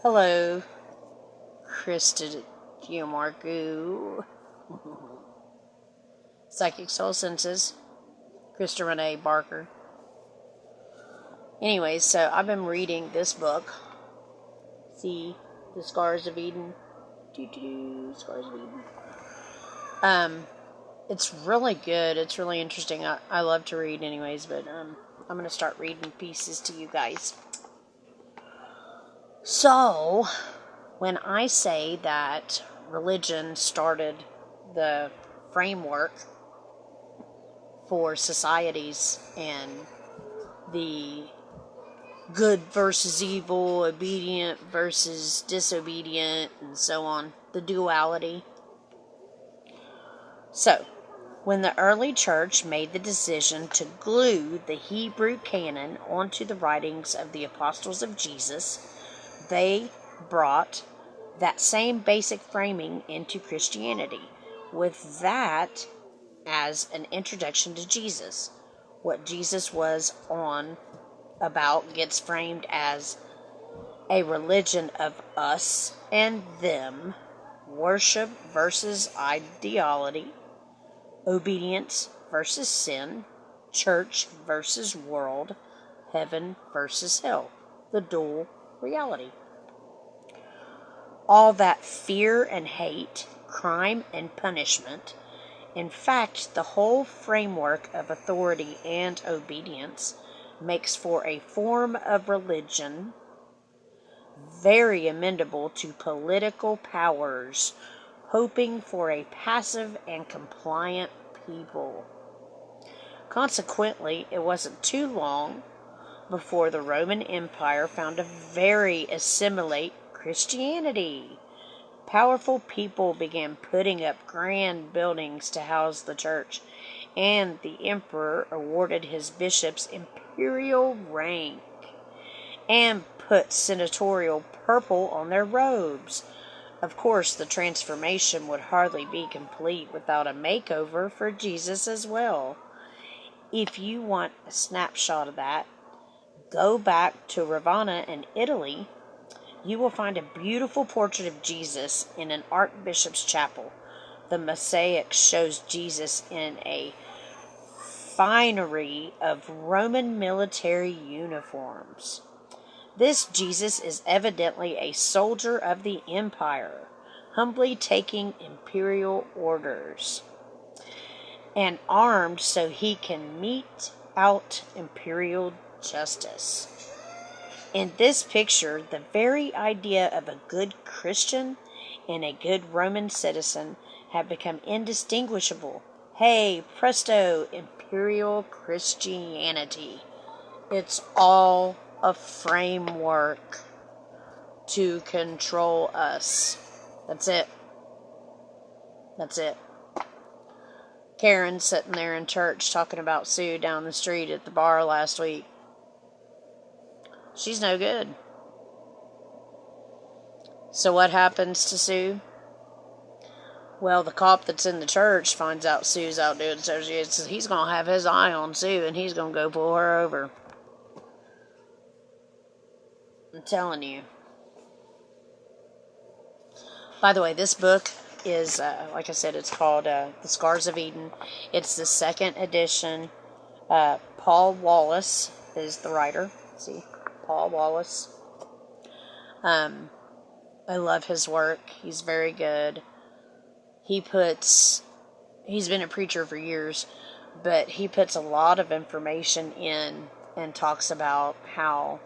Hello, Krista Giamarcu, Psychic Soul Senses, Krista Renee Barker. Anyways, so I've been reading this book. See, The Scars of Eden. Scars of Eden. It's really good. It's really interesting. I love to read anyways, but I'm going to start reading pieces to you guys. So, when I say that religion started the framework for societies and the good versus evil, obedient versus disobedient, and so on, the duality. So, when the early church made the decision to glue the Hebrew canon onto the writings of the apostles of Jesus, they brought that same basic framing into Christianity, with that as an introduction to Jesus. What Jesus was on about gets framed as a religion of us and them, worship versus ideology, obedience versus sin, church versus world, heaven versus hell, the dual reality. All that fear and hate, crime and punishment, in fact, the whole framework of authority and obedience makes for a form of religion very amenable to political powers, hoping for a passive and compliant people. Consequently, it wasn't too long before the Roman Empire found a very assimilate Christianity. Powerful people began putting up grand buildings to house the church, and the emperor awarded his bishops imperial rank and put senatorial purple on their robes. Of course, the transformation would hardly be complete without a makeover for Jesus as well. If you want a snapshot of that, go back to Ravenna in Italy. You will find a beautiful portrait of Jesus in an archbishop's chapel. The mosaic shows Jesus in a finery of Roman military uniforms. This Jesus is evidently a soldier of the empire, humbly taking imperial orders, and armed so he can mete out imperial justice. In this picture, the very idea of a good Christian and a good Roman citizen have become indistinguishable. Hey, presto, imperial Christianity. It's all a framework to control us. That's it. That's it. Karen sitting there in church talking about Sue down the street at the bar last week. She's no good. So what happens to Sue? Well, the cop that's in the church finds out Sue's out doing associates. He's going to have his eye on Sue, and he's going to go pull her over. I'm telling you. By the way, this book is, like I said, it's called The Scars of Eden. It's the second edition. Paul Wallis is the writer. See? Paul Wallis. I love his work. He's very good. He's been a preacher for years, but he puts a lot of information in and talks about how,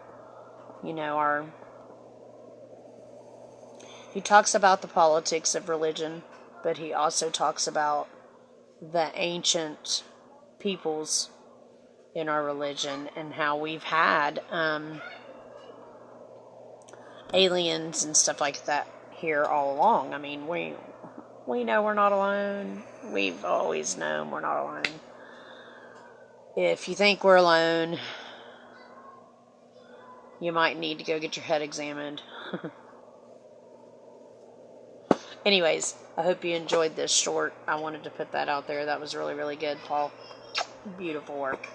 he talks about the politics of religion, but he also talks about the ancient peoples in our religion and how we've had aliens and stuff like that here all along. I mean, we know we're not alone. We've always known we're not alone. If you think we're alone, you might need to go get your head examined. Anyways, I hope you enjoyed this short. I wanted to put that out there. That was really, really good, Paul. Beautiful work.